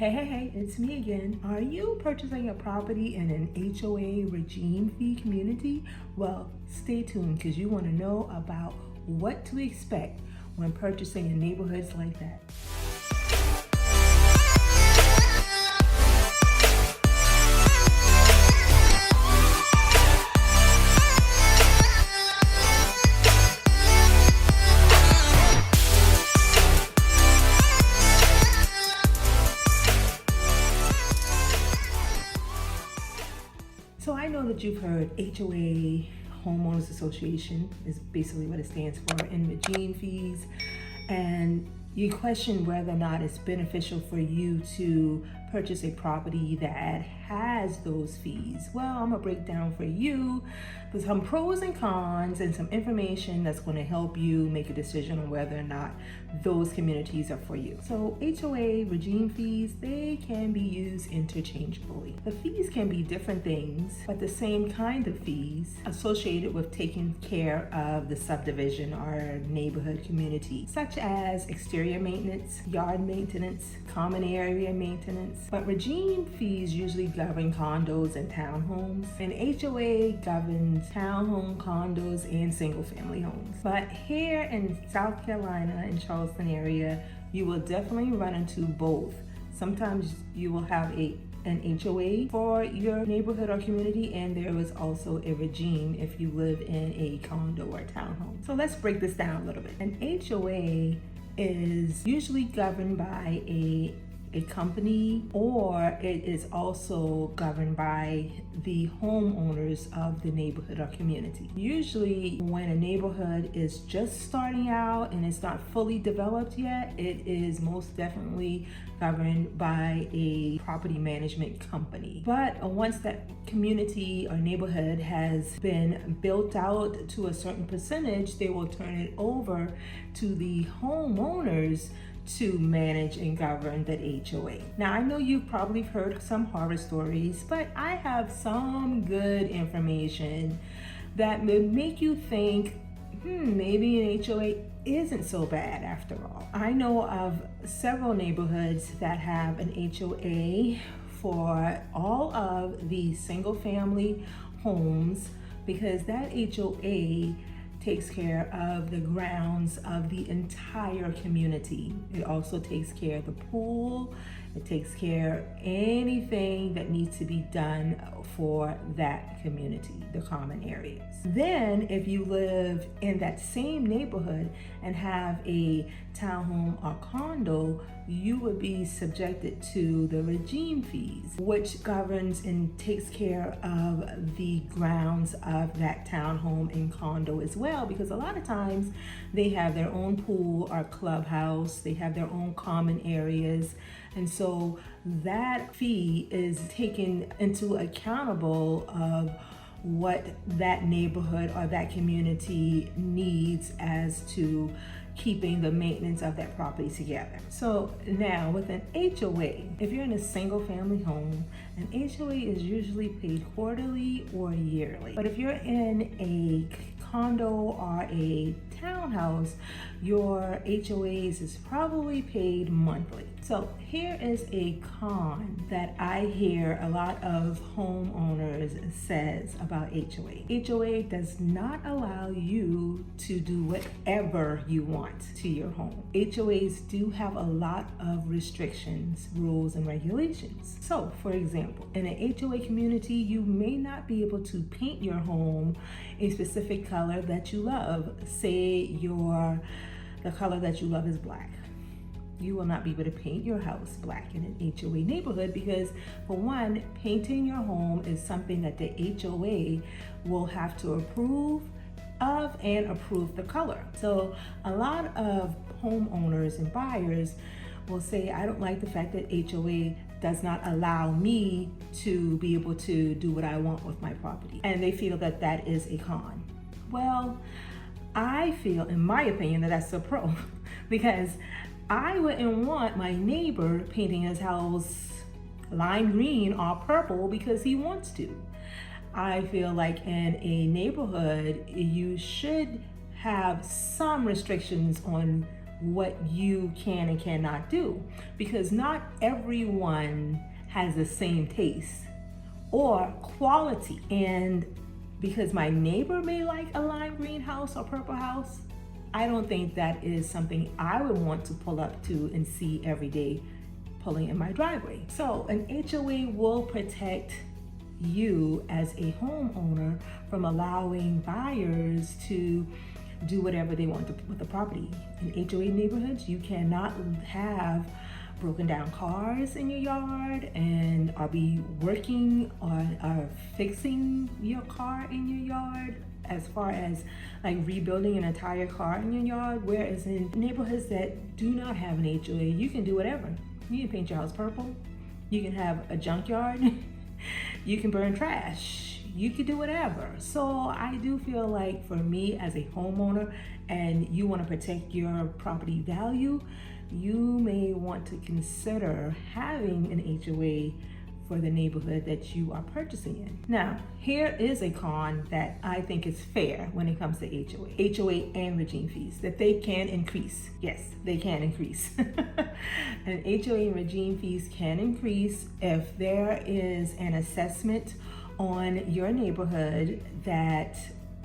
Hey, it's me again. Are you purchasing a property in an HOA regime fee community? Well, stay tuned because you want to know about what to expect when purchasing in neighborhoods like that. So I know that you've heard HOA, Homeowners Association is basically what it stands for, and regime fees, and you question whether or not it's beneficial for you to purchase a property that has those fees. Well, I'm gonna break down for you some pros and cons and some information that's gonna help you make a decision on whether or not those communities are for you. So HOA regime fees, they can be used interchangeably. The fees can be different things, but the same kind of fees associated with taking care of the subdivision or neighborhood community, such as exterior maintenance, yard maintenance, common area maintenance. But regime fees usually govern condos and townhomes, and HOA governs townhome, condos, and single-family homes. But here in South Carolina and Charleston area, you will definitely run into both. Sometimes you will have an HOA for your neighborhood or community, and there is also a regime if you live in a condo or townhome. So let's break this down a little bit. An HOA is usually governed by a company, or it is also governed by the homeowners of the neighborhood or community. Usually when a neighborhood is just starting out and it's not fully developed yet, it is most definitely governed by a property management company. But once that community or neighborhood has been built out to a certain percentage, they will turn it over to the homeowners to manage and govern that HOA. Now, I know you've probably heard some horror stories, but I have some good information that may make you think, maybe an HOA isn't so bad after all. I know of several neighborhoods that have an HOA for all of the single family homes, because that HOA takes care of the grounds of the entire community. It also takes care of the pool. It takes care of anything that needs to be done for that community, the common areas. Then if you live in that same neighborhood and have a townhome or condo, you would be subjected to the regime fees, which governs and takes care of the grounds of that townhome and condo as well, because a lot of times they have their own pool or clubhouse, they have their own common areas, and so that fee is taken into accountable of what that neighborhood or that community needs as to keeping the maintenance of that property together. So now with an HOA, if you're in a single family home, an HOA is usually paid quarterly or yearly. But if you're in a condo or a townhouse, your HOAs is probably paid monthly. So here is a con that I hear a lot of homeowners says about HOA. HOA does not allow you to do whatever you want to your home. HOAs do have a lot of restrictions, rules, and regulations. So for example, in an HOA community, you may not be able to paint your home a specific color that you love. Say the color that you love is black. You will not be able to paint your house black in an HOA neighborhood because, for one, painting your home is something that the HOA will have to approve of and approve the color. So a lot of homeowners and buyers will say, I don't like the fact that HOA does not allow me to be able to do what I want with my property. And they feel that that is a con. Well, I feel, in my opinion, that that's a pro because I wouldn't want my neighbor painting his house lime green or purple because he wants to. I feel like in a neighborhood, you should have some restrictions on what you can and cannot do, because not everyone has the same taste or quality. And because my neighbor may like a lime green house or purple house, I don't think that is something I would want to pull up to and see every day pulling in my driveway. So an HOA will protect you as a homeowner from allowing buyers to do whatever they want with the property. In HOA neighborhoods, you cannot have broken down cars in your yard and or be working or fixing your car in your yard, as far as like rebuilding an entire car in your yard. Whereas in neighborhoods that do not have an HOA, you can do whatever. You can paint your house purple, you can have a junkyard, you can burn trash, you can do whatever. So I do feel like for me as a homeowner, and you want to protect your property value, you may want to consider having an HOA for the neighborhood that you are purchasing in. Now, here is a con that I think is fair when it comes to HOA and regime fees, that they can increase. Yes, they can increase. And HOA and regime fees can increase if there is an assessment on your neighborhood that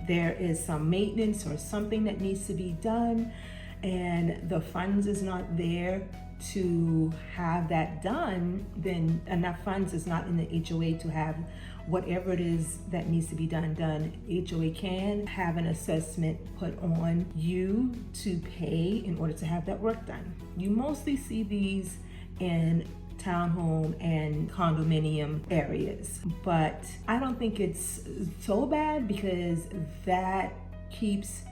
there is some maintenance or something that needs to be done, and the funds is not there to have that done. Then enough funds is not in the HOA to have whatever it is that needs to be done. HOA can have an assessment put on you to pay in order to have that work done. You mostly see these in townhome and condominium areas, but I don't think it's so bad, because that keeps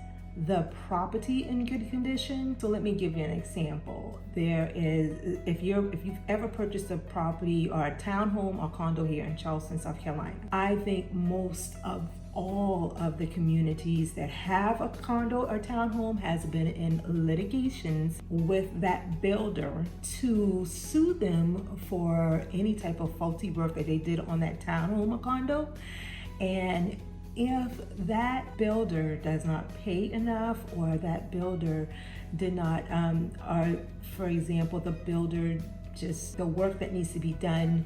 the property in good condition. So let me give you an example. There is, if you've ever purchased a property or a townhome or condo here in Charleston, South Carolina, I think most of all of the communities that have a condo or townhome has been in litigations with that builder to sue them for any type of faulty work that they did on that townhome or condo. And if that builder does not pay enough, or that builder did not, or for example, the builder just, the work that needs to be done,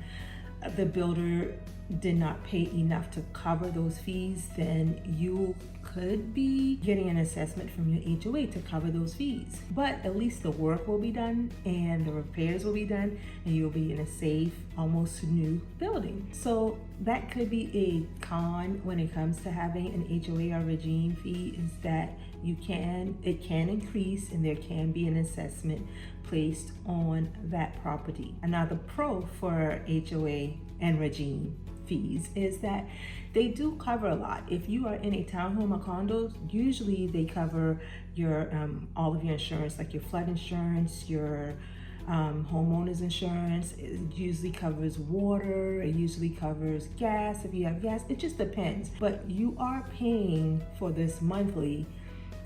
the builder did not pay enough to cover those fees, then you could be getting an assessment from your HOA to cover those fees. But at least the work will be done and the repairs will be done, and you'll be in a safe, almost new building. So that could be a con when it comes to having an HOA or regime fee, is that it can increase, and there can be an assessment placed on that property. Another pro for HOA and regime fees is that they do cover a lot. If you are in a townhome or condo, usually they cover your all of your insurance, like your flood insurance, your homeowner's insurance. It usually covers water, it usually covers gas if you have gas. It just depends, but you are paying for this monthly,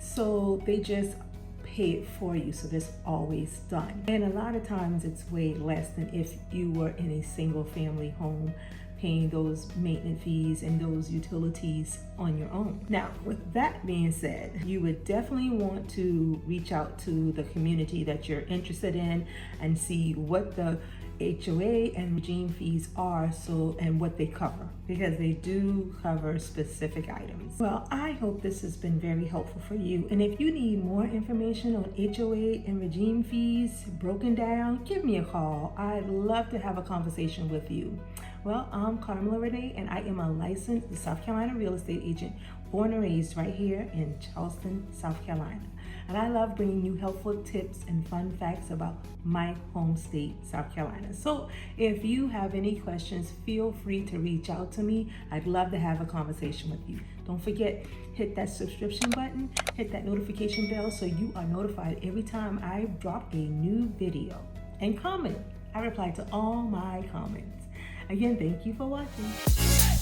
so they just pay it for you, so that's always done. And a lot of times it's way less than if you were in a single family home paying those maintenance fees and those utilities on your own. Now, with that being said, you would definitely want to reach out to the community that you're interested in and see what the HOA and regime fees are, and what they cover, because they do cover specific items. Well, I hope this has been very helpful for you. And if you need more information on HOA and regime fees broken down, give me a call. I'd love to have a conversation with you. Well, I'm Carmilla Rena, and I am a licensed South Carolina real estate agent, born and raised right here in Charleston, South Carolina. And I love bringing you helpful tips and fun facts about my home state, South Carolina. So if you have any questions, feel free to reach out to me. I'd love to have a conversation with you. Don't forget, hit that subscription button, hit that notification bell so you are notified every time I drop a new video. And comment. I reply to all my comments. Again, thank you for watching.